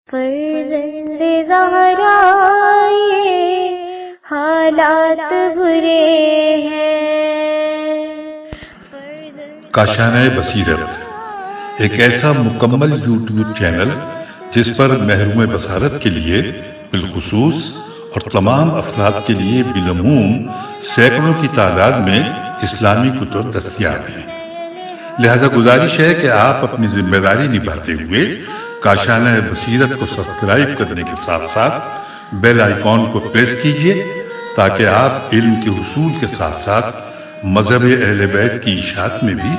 فرزند زہرا یہ حالات برے ہیں۔ کاشانہ بصیرت ایک ایسا مکمل یوٹیوب چینل جس پر محروم بصارت کے لیے بالخصوص اور تمام افراد کے لیے بالعموم سینکڑوں کی تعداد میں اسلامی کتب دستیاب ہیں۔ لہذا گزارش ہے کہ آپ اپنی ذمہ داری نبھاتے ہوئے کاشانہ بصیرت کو سبسکرائب کرنے کے ساتھ ساتھ بیل آئیکن کو پریس کیجیے تاکہ آپ علم کے حصول کے ساتھ ساتھ مذہب اہل بیت کی اشاعت میں بھی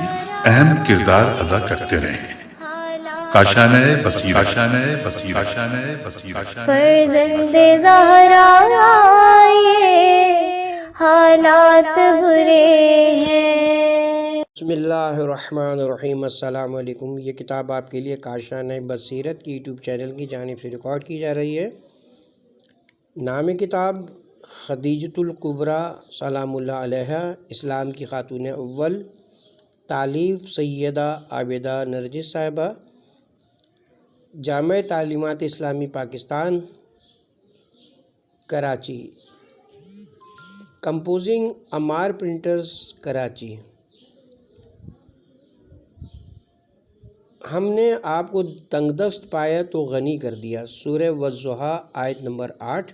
اہم کردار ادا کرتے رہیں۔ کاشانہ بصیرت۔ فرزند زہرا یہ حالات برے ہیں۔ بسم اللہ الرحمن الرحیم۔ السلام علیکم۔ یہ کتاب آپ کے لیے کاشانہ بصیرت کی یوٹیوب چینل کی جانب سے ریکارڈ کی جا رہی ہے۔ نام کتاب خدیجۃ الکبریٰ سلام اللہ علیہا، اسلام کی خاتون اول، تالیف سیدہ عابدہ نرجس صاحبہ، جامع تعلیمات اسلامی پاکستان، کراچی، کمپوزنگ عمار پرنٹرز، کراچی۔ ہم نے آپ کو تنگ دست پایا تو غنی کر دیا، سورہ والضحیٰ آیت نمبر 8۔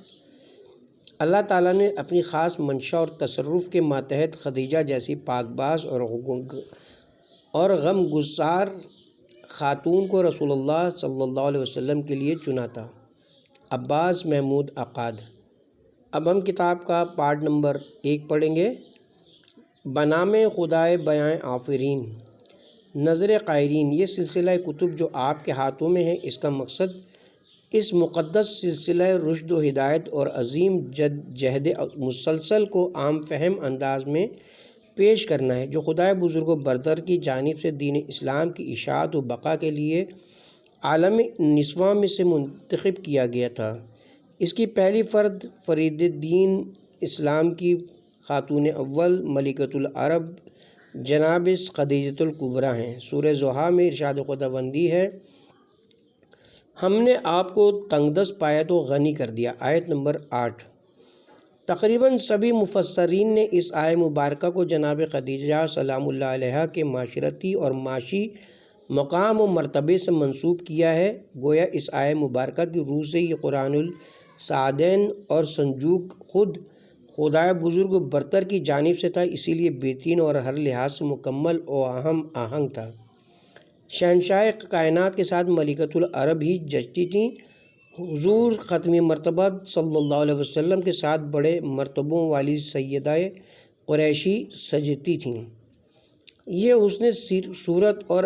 اللہ تعالیٰ نے اپنی خاص منشا اور تصرف کے ماتحت خدیجہ جیسی پاک باز اور غم گسار خاتون کو رسول اللہ صلی اللہ علیہ وسلم کے لیے چنا تھا۔ عباس محمود عقاد۔ اب ہم کتاب کا پارٹ نمبر 1 پڑھیں گے۔ بنام خدائے بیاں آفرین، نظر قائرین۔ یہ سلسلہ کتب جو آپ کے ہاتھوں میں ہے، اس کا مقصد اس مقدس سلسلہ رشد و ہدایت اور عظیم جہد مسلسل کو عام فہم انداز میں پیش کرنا ہے، جو خدائے بزرگ و برتر کی جانب سے دین اسلام کی اشاعت و بقا کے لیے عالم نسواں میں سے منتخب کیا گیا تھا۔ اس کی پہلی فرد فرید دین اسلام کی خاتون اول ملکۃ العرب جناب خدیجۃ الکبریٰ ہیں۔ سورہ ضحیٰ میں ارشاد خداوندی ہے، ہم نے آپ کو تنگ دست پایا تو غنی کر دیا، آیت نمبر 8۔ تقریباً سبھی مفسرین نے اس آیہ مبارکہ کو جناب خدیجہ سلام اللہ علیہا کے معاشرتی اور معاشی مقام و مرتبے سے منسوب کیا ہے۔ گویا اس آیہ مبارکہ کی روح سے یہ قرآن السعدین اور سنجوق خود خدائے بزرگ و برتر کی جانب سے تھا، اسی لیے بہترین اور ہر لحاظ سے مکمل و ہم آہنگ تھا۔ شہنشاہ کائنات کے ساتھ ملکۃ العرب ہی جچتی تھیں۔ حضور ختمی مرتبہ صلی اللہ علیہ وسلم کے ساتھ بڑے مرتبوں والی سیدہ قریشی سجتی تھیں۔ یہ حسن صورت اور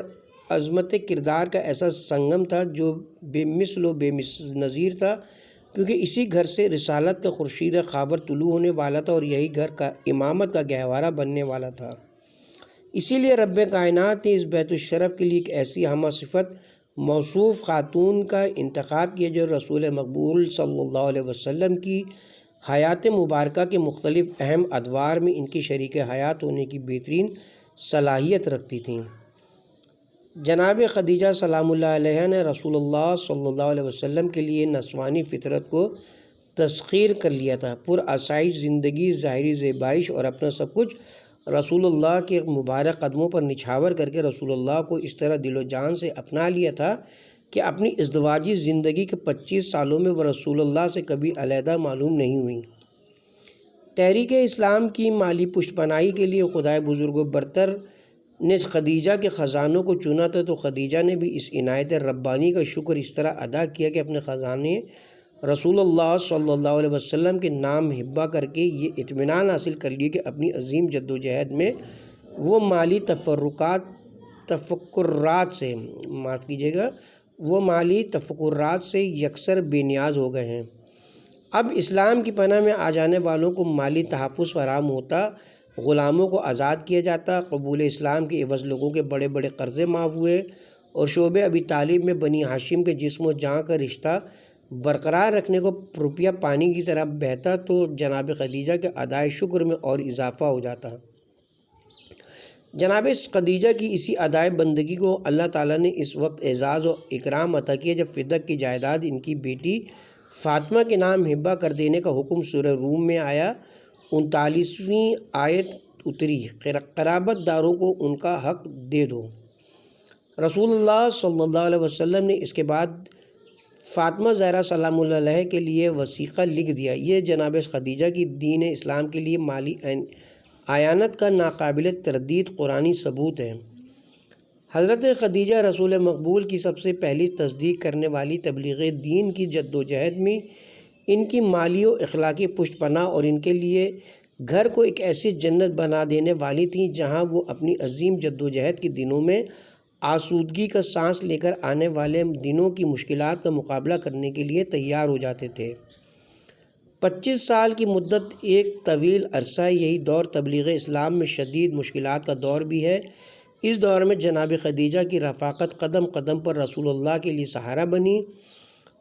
عظمت کردار کا ایسا سنگم تھا جو بے مثل و بے نظیر تھا، کیونکہ اسی گھر سے رسالت کا خورشید خاور طلوع ہونے والا تھا اور یہی گھر کا امامت کا گہوارہ بننے والا تھا۔ اسی لیے رب کائنات نے اس بیت الشرف کے لیے ایک ایسی ہمہ صفت موصوف خاتون کا انتخاب کیا جو رسول مقبول صلی اللہ علیہ وسلم کی حیات مبارکہ کے مختلف اہم ادوار میں ان کی شریک حیات ہونے کی بہترین صلاحیت رکھتی تھیں۔ جناب خدیجہ سلام اللہ علیہ نے رسول اللہ صلی اللہ علیہ وسلم کے لیے نسوانی فطرت کو تسخیر کر لیا تھا۔ پر آسائش زندگی، ظاہری زیبائش اور اپنا سب کچھ رسول اللہ کے مبارک قدموں پر نچھاور کر کے رسول اللہ کو اس طرح دل و جان سے اپنا لیا تھا کہ اپنی ازدواجی زندگی کے 25 سالوں میں وہ رسول اللہ سے کبھی علیحدہ معلوم نہیں ہوئیں۔ تحریک اسلام کی مالی پشت پناہی کے لیے خدائے بزرگ و برتر نے خدیجہ کے خزانوں کو چنا تھا، تو خدیجہ نے بھی اس عنایت ربانی کا شکر اس طرح ادا کیا کہ اپنے خزانے رسول اللہ صلی اللہ علیہ وسلم کے نام ہبہ کر کے یہ اطمینان حاصل کر لیے کہ اپنی عظیم جد و جہد میں وہ مالی تفکرات سے یکسر بے نیاز ہو گئے ہیں۔ اب اسلام کی پناہ میں آ جانے والوں کو مالی تحفظ فراہم ہوتا، غلاموں کو آزاد کیا جاتا، قبول اسلام کے عوض لوگوں کے بڑے بڑے قرضے معاف ہوئے اور شعبہ ابی طالب میں بنی ہاشم کے جسم و جاں کا رشتہ برقرار رکھنے کو روپیہ پانی کی طرح بہتا، تو جناب خدیجہ کے ادائے شکر میں اور اضافہ ہو جاتا۔ جناب خدیجہ کی اسی ادائے بندگی کو اللہ تعالیٰ نے اس وقت اعزاز و اکرام عطا کیا جب فدق کی جائیداد ان کی بیٹی فاطمہ کے نام ہبہ کر دینے کا حکم سورہ روم میں آیا۔ 39ویں آیت اتری، قرابت داروں کو ان کا حق دے دو۔ رسول اللہ صلی اللہ علیہ وسلم نے اس کے بعد فاطمہ زہرا سلام اللہ علیہ کے لیے وثیقہ لکھ دیا۔ یہ جناب خدیجہ کی دین اسلام کے لیے مالی اعانت کا ناقابل تردید قرآنی ثبوت ہے۔ حضرت خدیجہ رسول مقبول کی سب سے پہلی تصدیق کرنے والی تبلیغ دین کی جدوجہد میں ان کی مالی و اخلاقی پشت پناہ اور ان کے لیے گھر کو ایک ایسی جنت بنا دینے والی تھیں جہاں وہ اپنی عظیم جدوجہد کے دنوں میں آسودگی کا سانس لے کر آنے والے دنوں کی مشکلات کا مقابلہ کرنے کے لیے تیار ہو جاتے تھے۔ 25 سال کی مدت ایک طویل عرصہ ہے۔ یہی دور تبلیغ اسلام میں شدید مشکلات کا دور بھی ہے۔ اس دور میں جناب خدیجہ کی رفاقت قدم قدم پر رسول اللہ کے لیے سہارا بنی۔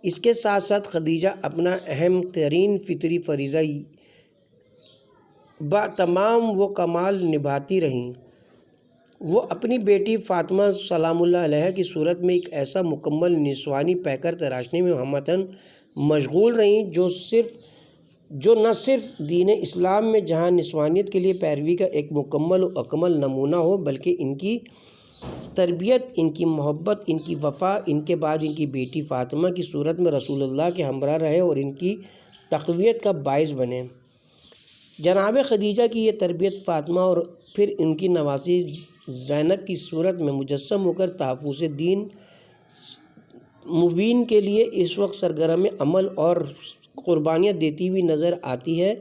اس کے ساتھ ساتھ خدیجہ اپنا اہم ترین فطری فریضہ با تمام و کمال نبھاتی رہیں۔ وہ اپنی بیٹی فاطمہ سلام اللہ علیہ کی صورت میں ایک ایسا مکمل نسوانی پیکر تراشنے میں ہمتاً مشغول رہیں جو نہ صرف دین اسلام میں جہاں نسوانیت کے لیے پیروی کا ایک مکمل و اکمل نمونہ ہو، بلکہ ان کی تربیت، ان کی محبت، ان کی وفا ان کے بعد ان کی بیٹی فاطمہ کی صورت میں رسول اللہ کے ہمراہ رہے اور ان کی تقویت کا باعث بنے۔ جناب خدیجہ کی یہ تربیت فاطمہ اور پھر ان کی نوازی زینب کی صورت میں مجسم ہو کر تحفظ دین مبین کے لیے اس وقت سرگرم عمل اور قربانیاں دیتی ہوئی نظر آتی ہے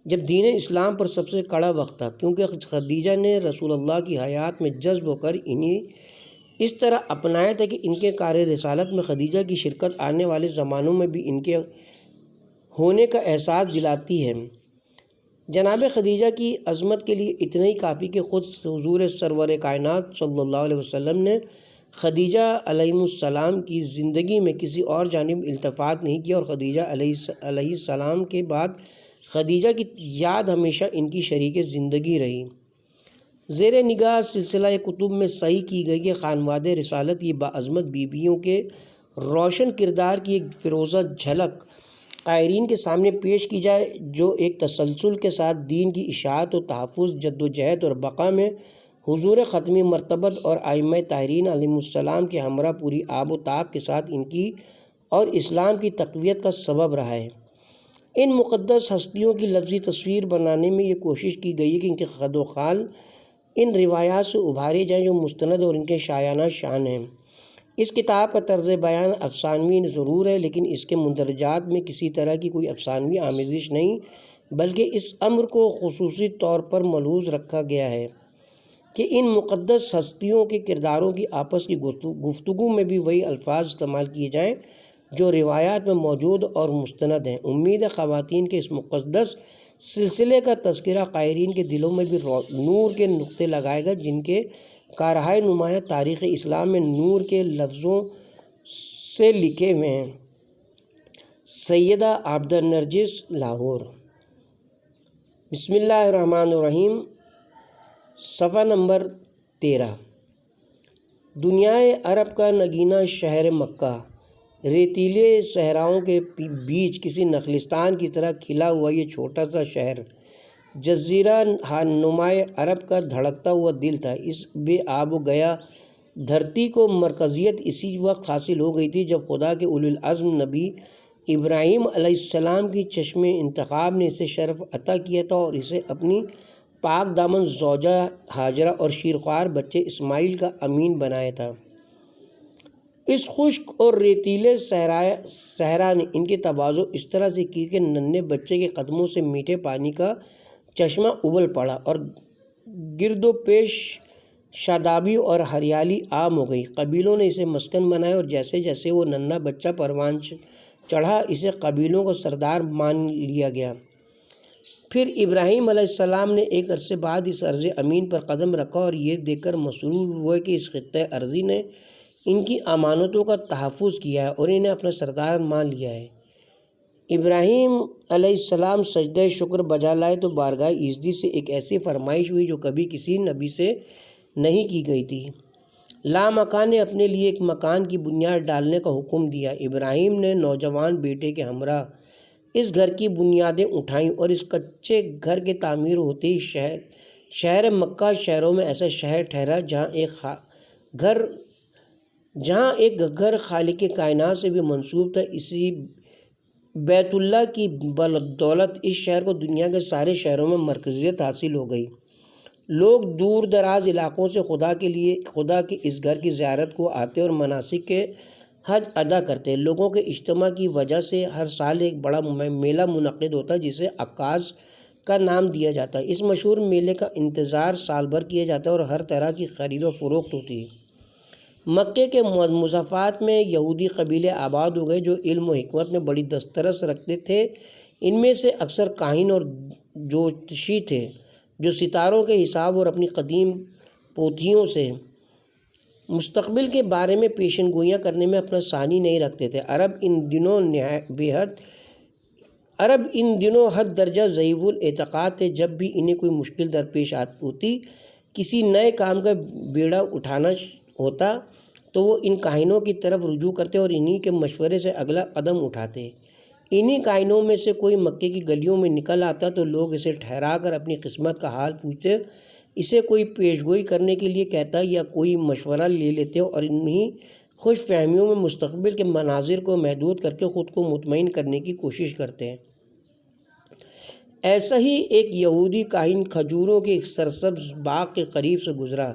جب دین اسلام پر سب سے کڑا وقت تھا، کیونکہ خدیجہ نے رسول اللہ کی حیات میں جذب ہو کر انہیں اس طرح اپنایا تھا کہ ان کے کار رسالت میں خدیجہ کی شرکت آنے والے زمانوں میں بھی ان کے ہونے کا احساس دلاتی ہے۔ جناب خدیجہ کی عظمت کے لیے اتنا ہی کافی کہ خود حضور سرور کائنات صلی اللہ علیہ وسلم نے خدیجہ علیہ السلام کی زندگی میں کسی اور جانب التفات نہیں کیا، اور خدیجہ علیہ السلام کے بعد خدیجہ کی یاد ہمیشہ ان کی شریک زندگی رہی۔ زیر نگاہ سلسلہ کتب میں صحیح کی گئی خانواد رسالت یہ باعظمت بیویوں کے روشن کردار کی ایک فیروزہ جھلک قائرین کے سامنے پیش کی جائے، جو ایک تسلسل کے ساتھ دین کی اشاعت و تحفظ، جدوجہد اور بقا میں حضور ختمی مرتبت اور ائمہ طاہرین علیہم السلام کے ہمراہ پوری آب و تاب کے ساتھ ان کی اور اسلام کی تقویت کا سبب رہا ہے۔ ان مقدس ہستیوں کی لفظی تصویر بنانے میں یہ کوشش کی گئی ہے کہ ان کے خد و خال ان روایات سے ابھارے جائیں جو مستند اور ان کے شایانہ شان ہیں۔ اس کتاب کا طرز بیان افسانوی ضرور ہے، لیکن اس کے مندرجات میں کسی طرح کی کوئی افسانوی آمیزش نہیں، بلکہ اس امر کو خصوصی طور پر ملحوظ رکھا گیا ہے کہ ان مقدس ہستیوں کے کرداروں کی آپس کی گفتگو میں بھی وہی الفاظ استعمال کیے جائیں جو روایات میں موجود اور مستند ہیں۔ امید ہے خواتین کے اس مقدس سلسلے کا تذکرہ قائرین کے دلوں میں بھی نور کے نقطے لگائے گا، جن کے کارہائے نمایاں تاریخ اسلام میں نور کے لفظوں سے لکھے ہوئے ہیں۔ سیدہ عابدہ نرجس، لاہور۔ بسم اللہ الرحمن الرحیم۔ صفحہ نمبر 13۔ دنیائے عرب کا نگینہ شہر مکہ ریتیلے صحراؤں کے بیچ کسی نخلستان کی طرح کھلا ہوا یہ چھوٹا سا شہر جزیرہ نمائے عرب کا دھڑکتا ہوا دل تھا۔ اس بے آب و گیا دھرتی کو مرکزیت اسی وقت حاصل ہو گئی تھی جب خدا کے اولی العزم نبی ابراہیم علیہ السلام کی چشم انتخاب نے اسے شرف عطا کیا تھا اور اسے اپنی پاک دامن زوجہ ہاجرہ اور شیرخوار بچے اسماعیل کا امین بنایا تھا۔ اس خشک اور ریتیلے صحرا نے ان کی تواضع اس طرح سے کی کہ ننھے بچے کے قدموں سے میٹھے پانی کا چشمہ ابل پڑا اور گرد و پیش شادابی اور ہریالی عام ہو گئی۔ قبیلوں نے اسے مسکن بنایا اور جیسے جیسے وہ ننھا بچہ پروان چڑھا اسے قبیلوں کا سردار مان لیا گیا۔ پھر ابراہیم علیہ السلام نے ایک عرصے بعد اس ارض امین پر قدم رکھا اور یہ دیکھ کر مسرور ہوئے کہ اس خطہ ارضی نے ان کی امانتوں کا تحفظ کیا ہے اور انہیں اپنا سردار مان لیا ہے۔ ابراہیم علیہ السلام سجدہ شکر بجا لائے تو بارگاہ ایزدی سے ایک ایسی فرمائش ہوئی جو کبھی کسی نبی سے نہیں کی گئی تھی۔ لامکان نے اپنے لیے ایک مکان کی بنیاد ڈالنے کا حکم دیا۔ ابراہیم نے نوجوان بیٹے کے ہمراہ اس گھر کی بنیادیں اٹھائیں اور اس کچے گھر کے تعمیر ہوتے ہی شہر مکہ شہروں میں ایسا شہر ٹھہرا جہاں ایک گھر خالق کائنات سے بھی منسوب تھا۔ اسی بیت اللہ کی بدولت اس شہر کو دنیا کے سارے شہروں میں مرکزیت حاصل ہو گئی۔ لوگ دور دراز علاقوں سے خدا کے اس گھر کی زیارت کو آتے اور مناسک کے حج ادا کرتے۔ لوگوں کے اجتماع کی وجہ سے ہر سال ایک بڑا میلہ منعقد ہوتا جسے عکاظ کا نام دیا جاتا ہے۔ اس مشہور میلے کا انتظار سال بھر کیا جاتا ہے اور ہر طرح کی خرید و فروخت ہوتی ہے۔ مکے کے مضافات میں یہودی قبیلے آباد ہو گئے جو علم و حکمت میں بڑی دسترس رکھتے تھے۔ ان میں سے اکثر کاہن اور جوتشی تھے جو ستاروں کے حساب اور اپنی قدیم پوتھیوں سے مستقبل کے بارے میں پیشن گوئیاں کرنے میں اپنا ثانی نہیں رکھتے تھے۔ عرب ان دنوں حد درجہ ضعیف الاعتقاد تھے۔ جب بھی انہیں کوئی مشکل درپیش ہوتی، کسی نئے کام کا بیڑا اٹھانا ہوتا تو وہ ان کاہنوں کی طرف رجوع کرتے اور انہی کے مشورے سے اگلا قدم اٹھاتے۔ انہی کاہنوں میں سے کوئی مکے کی گلیوں میں نکل آتا تو لوگ اسے ٹھہرا کر اپنی قسمت کا حال پوچھتے، اسے کوئی پیشگوئی کرنے کے لیے کہتا یا کوئی مشورہ لے لیتے اور انہی خوش فہمیوں میں مستقبل کے مناظر کو محدود کر کے خود کو مطمئن کرنے کی کوشش کرتے ہیں۔ ایسا ہی ایک یہودی کاہن کھجوروں کے ایک سرسبز باغ کے قریب سے گزرا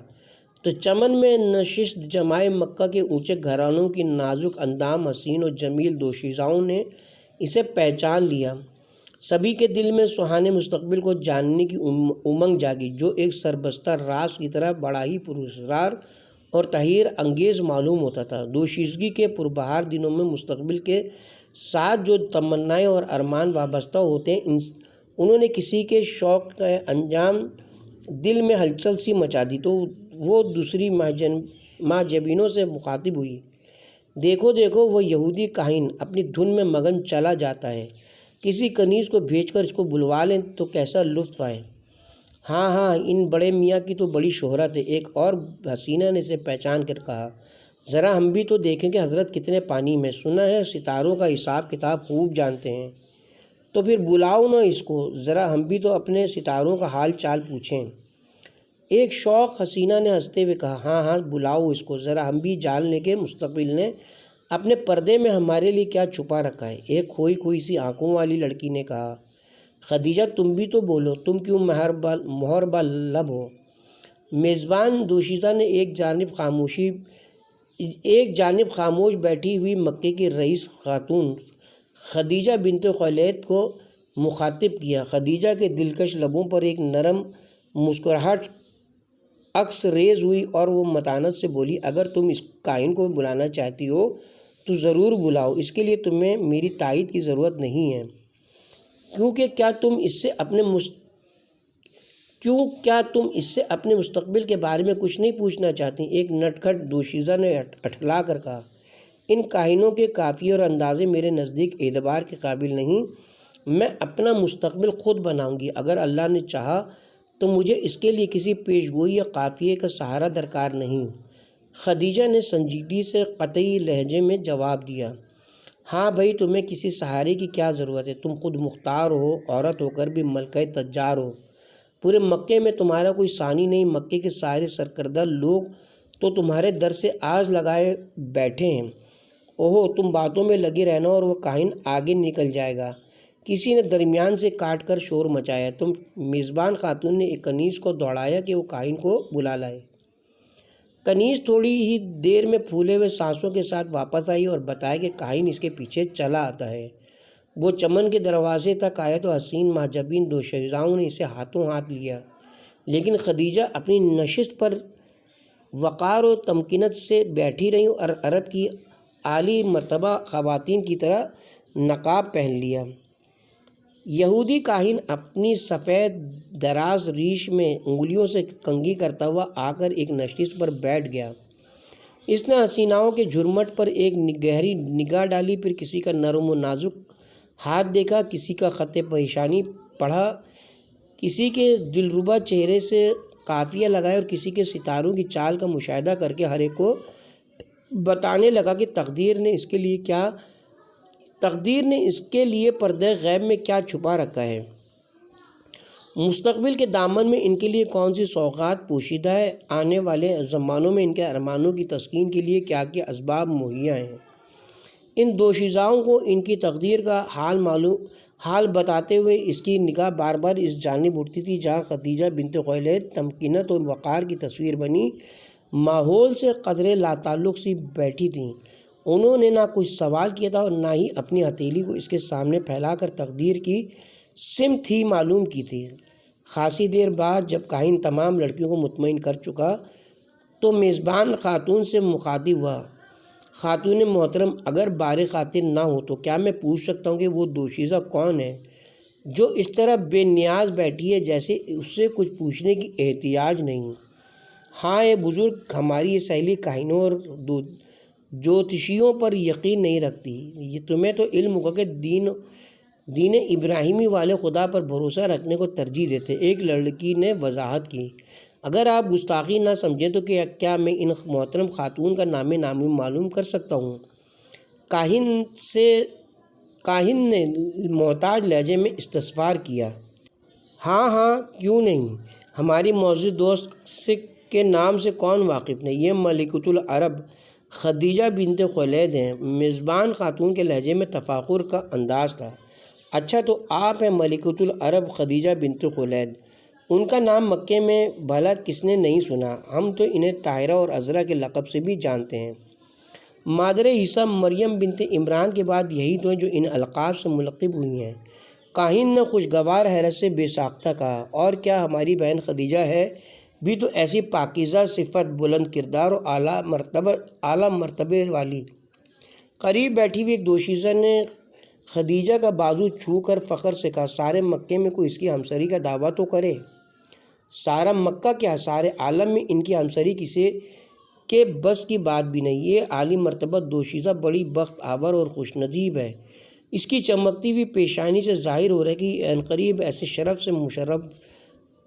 تو چمن میں نشست جماع مکہ کے اونچے گھرانوں کی نازک اندام حسین و جمیل دوشیزاؤں نے اسے پہچان لیا۔ سبھی کے دل میں سہانے مستقبل کو جاننے کی امنگ جاگی جو ایک سربستہ راز کی طرح بڑا ہی پراسرار اور تحیر انگیز معلوم ہوتا تھا۔ دوشیزگی کے پربہار دنوں میں مستقبل کے ساتھ جو تمنائیں اور ارمان وابستہ ہوتے ہیں انہوں نے کسی کے شوق کا انجام دل میں ہلچل سی مچا دی تو وہ دوسری ماجبینوں سے مخاطب ہوئی، دیکھو دیکھو وہ یہودی کاہن اپنی دھن میں مگن چلا جاتا ہے، کسی کنیز کو بھیج کر اس کو بلوا لیں تو کیسا لطف آئے۔ ہاں ان بڑے میاں کی تو بڑی شہرت ہے۔ ایک اور حسینہ نے اسے پہچان کر کہا، ذرا ہم بھی تو دیکھیں کہ حضرت کتنے پانی میں، سنا ہے ستاروں کا حساب کتاب خوب جانتے ہیں، تو پھر بلاؤ نا اس کو، ذرا ہم بھی تو اپنے ستاروں کا حال چال پوچھیں۔ ایک شوق حسینہ نے ہنستے ہوئے کہا، ہاں بلاؤ اس کو، ذرا ہم بھی جان لیں کہ مستقبل نے اپنے پردے میں ہمارے لیے کیا چھپا رکھا ہے۔ ایک کھوئی سی آنکھوں والی لڑکی نے کہا، خدیجہ تم بھی تو بولو، تم کیوں مہر با لب ہو؟ میزبان دوشیزہ نے ایک جانب خاموش بیٹھی ہوئی مکے کی رئیس خاتون خدیجہ بنت خویلد کو مخاطب کیا۔ خدیجہ کے دلکش لبوں پر ایک نرم مسکراہٹ عکس ریز ہوئی اور وہ متانت سے بولی، اگر تم اس کائن کو بلانا چاہتی ہو تو ضرور بلاؤ، اس کے لیے تمہیں میری تائید کی ضرورت نہیں ہے۔ کیا تم اس سے اپنے مستقبل کے بارے میں کچھ نہیں پوچھنا چاہتی؟ ایک نٹکھٹ دوشیزہ نے اٹھلا کر کہا، ان کاہنوں کے قافیے اور اندازے میرے نزدیک اعتبار کے قابل نہیں، میں اپنا مستقبل خود بناؤں گی، اگر اللہ نے چاہا تو مجھے اس کے لیے کسی پیشگوئی یا قافیے کا سہارا درکار نہیں۔ خدیجہ نے سنجیدگی سے قطعی لہجے میں جواب دیا، ہاں بھائی تمہیں کسی سہارے کی کیا ضرورت ہے، تم خود مختار ہو، عورت ہو کر بھی ملکہ تجار ہو، پورے مکے میں تمہارا کوئی ثانی نہیں، مکے کے سارے سرکردہ لوگ تو تمہارے در سے آز لگائے بیٹھے ہیں، اوہو تم باتوں میں لگے رہنا اور وہ کاہن آگے نکل جائے گا۔ کسی نے درمیان سے کاٹ کر شور مچایا، تم میزبان خاتون نے ایک کنیز کو دوڑایا کہ وہ کاہن کو بلا لائے۔ کنیز تھوڑی ہی دیر میں پھولے ہوئے سانسوں کے ساتھ واپس آئی اور بتایا کہ کاہن اس کے پیچھے چلا آتا ہے۔ وہ چمن کے دروازے تک آیا تو حسین ماجبین دوشیزاؤں نے اسے ہاتھوں ہاتھ لیا، لیکن خدیجہ اپنی نشست پر وقار و تمکنت سے بیٹھی رہی اور عرب کی اعلی مرتبہ خواتین کی طرح نقاب پہن لیا۔ یہودی کاہن اپنی سفید دراز ریش میں انگلیوں سے کنگھی کرتا ہوا آ کر ایک نشست پر بیٹھ گیا۔ اس نے حسیناؤں کے جھرمٹ پر ایک گہری نگاہ ڈالی، پھر کسی کا نرم و نازک ہاتھ دیکھا، کسی کا خط پریشانی پڑھا، کسی کے دلربا چہرے سے قافیہ لگائے اور کسی کے ستاروں کی چال کا مشاہدہ کر کے ہر ایک کو بتانے لگا کہ تقدیر نے اس کے لیے پردہ غیب میں کیا چھپا رکھا ہے، مستقبل کے دامن میں ان کے لیے کون سی سوغات پوشیدہ ہے، آنے والے زمانوں میں ان کے ارمانوں کی تسکین کے لیے کیا کیا اسباب مہیا ہیں۔ ان دوشیزاؤں کو ان کی تقدیر کا حال بتاتے ہوئے اس کی نگاہ بار بار اس جانب اٹھتی تھی جہاں خدیجہ بنت خویلد تمکینت اور وقار کی تصویر بنی ماحول سے قدرے لاتعلق سی بیٹھی تھیں۔ انہوں نے نہ کچھ سوال کیا تھا اور نہ ہی اپنی ہتھیلی کو اس کے سامنے پھیلا کر تقدیر کی سمت ہی معلوم کی تھی۔ خاصی دیر بعد جب کاہن تمام لڑکیوں کو مطمئن کر چکا تو میزبان خاتون سے مخاطب ہوا، خاتون محترم، اگر بار خاطر نہ ہو تو کیا میں پوچھ سکتا ہوں کہ وہ دوشیزہ کون ہے جو اس طرح بے نیاز بیٹھی ہے جیسے اس سے کچھ پوچھنے کی احتیاج نہیں؟ ہاں اے بزرگ، ہماری یہ سہیلی کاہنوں اور جوتشیوں پر یقین نہیں رکھتی، یہ تمہیں تو علم ہوگا کہ دین ابراہیمی والے خدا پر بھروسہ رکھنے کو ترجیح دیتے۔ ایک لڑکی نے وضاحت کی، اگر آپ گستاخی نہ سمجھیں تو کیا میں ان محترم خاتون کا نام معلوم کر سکتا ہوں؟ کاہن نے محتاج لہجے میں استفسار کیا۔ ہاں کیوں نہیں، ہماری معزز دوست کے نام سے کون واقف نہیں؟ یہ ملکۃ العرب خدیجہ بنت خویلد ہیں۔ میزبان خاتون کے لہجے میں تفاخر کا انداز تھا۔ اچھا تو آپ ہیں ملکۃ العرب خدیجہ بنت خویلد، ان کا نام مکے میں بھلا کس نے نہیں سنا؟ ہم تو انہیں طاہرہ اور عذرا کے لقب سے بھی جانتے ہیں۔ مادر عیسیٰ مریم بنت عمران کے بعد یہی تو ہیں جو ان القاب سے ملقب ہوئی ہیں۔ کاہن نے خوشگوار حیرت سے بے ساختہ کہا، اور کیا ہماری بہن خدیجہ ہے بھی تو ایسی پاکیزہ صفت، بلند کردار اور اعلیٰ مرتبے والی؟ قریب بیٹھی ہوئی ایک دوشیزہ نے خدیجہ کا بازو چھو کر فخر سے کہا، سارے مکے میں کوئی اس کی ہمسری کا دعویٰ تو کرے۔ سارا مکہ کیا، سارے عالم میں ان کی ہمسری کسی کے بس کی بات بھی نہیں۔ یہ عالی مرتبہ دوشیزہ بڑی بخت آور اور خوش نصیب ہے۔ اس کی چمکتی ہوئی پیشانی سے ظاہر ہو رہا ہے کہ عنقریب ایسے شرف سے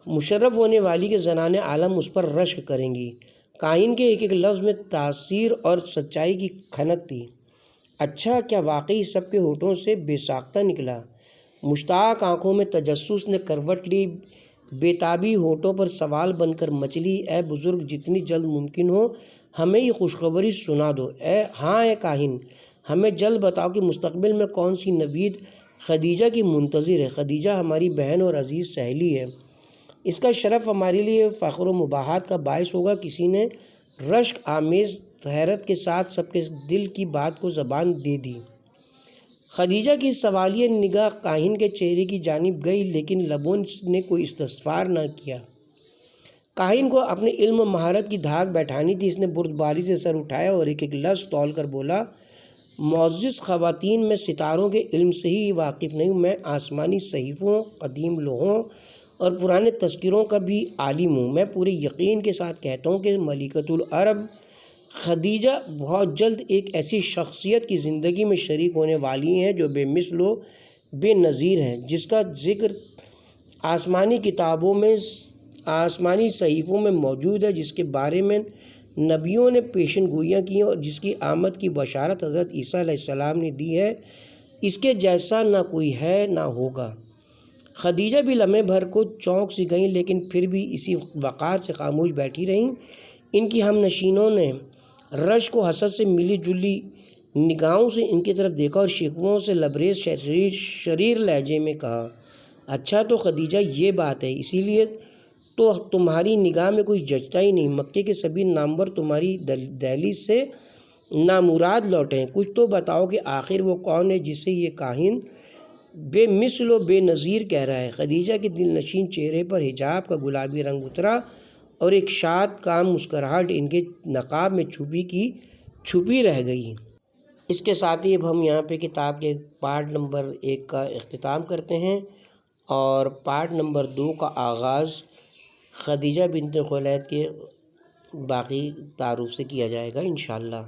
مشرف ہونے والی کہ زنان عالم اس پر رشک کریں گی۔ کاہن کے ایک ایک لفظ میں تاثیر اور سچائی کی کھنک تھی۔ اچھا، کیا واقعی سب کے ہونٹوں سے بے ساختہ نکلا؟ مشتاق آنکھوں میں تجسس نے کروٹ لی، بےتابی ہونٹوں پر سوال بن کر مچلی، اے بزرگ، جتنی جلد ممکن ہو ہمیں یہ خوشخبری سنا دو۔ ہاں اے کاہن، ہمیں جلد بتاؤ کہ مستقبل میں کون سی نوید خدیجہ کی منتظر ہے۔ خدیجہ ہماری بہن اور عزیز سہیلی ہے، اس کا شرف ہمارے لیے فخر و مباحت کا باعث ہوگا۔ کسی نے رشک آمیز حیرت کے ساتھ سب کے دل کی بات کو زبان دے دی۔ خدیجہ کی سوالیہ نگاہ کاہن کے چہرے کی جانب گئی لیکن لبوں نے کوئی استفسار نہ کیا۔ کاہن کو اپنے علم و مہارت کی دھاک بیٹھانی تھی۔ اس نے بردباری سے سر اٹھایا اور ایک ایک لفظ تول کر بولا، معزز خواتین، میں ستاروں کے علم سے ہی واقف نہیں ہوں، میں آسمانی صحیفوں، قدیم لوحوں اور پرانے تذکروں کا بھی عالم ہوں۔ میں پورے یقین کے ساتھ کہتا ہوں کہ ملکۃ العرب خدیجہ بہت جلد ایک ایسی شخصیت کی زندگی میں شریک ہونے والی ہیں جو بے مثل و بے نظیر ہے، جس کا ذکر آسمانی کتابوں میں، آسمانی صحیفوں میں موجود ہے، جس کے بارے میں نبیوں نے پیشن گوئیاں کی ہیں اور جس کی آمد کی بشارت حضرت عیسیٰ علیہ السلام نے دی ہے۔ اس کے جیسا نہ کوئی ہے نہ ہوگا۔ خدیجہ بھی لمحے بھر کو چونک سی گئیں لیکن پھر بھی اسی وقار سے خاموش بیٹھی رہیں۔ ان کی ہم نشینوں نے رشک و حسد سے ملی جلی نگاہوں سے ان کی طرف دیکھا اور شکووں سے لبریز شریر لہجے میں کہا، اچھا تو خدیجہ یہ بات ہے، اسی لیے تو تمہاری نگاہ میں کوئی جچتا ہی نہیں۔ مکے کے سبھی نامور تمہاری دہلیز سے نامراد لوٹے ہیں۔ کچھ تو بتاؤ کہ آخر وہ کون ہے جسے یہ کاہن بے مثل و بے نظیر کہہ رہا ہے۔ خدیجہ کے دل نشین چہرے پر حجاب کا گلابی رنگ اترا اور ایک شاد کام مسکراہٹ ان کے نقاب میں چھپی رہ گئی۔ اس کے ساتھ ہی اب ہم یہاں پہ کتاب کے پارٹ نمبر 1 کا اختتام کرتے ہیں اور پارٹ نمبر 2 کا آغاز خدیجہ بنت خویلد کے باقی تعارف سے کیا جائے گا انشاءاللہ۔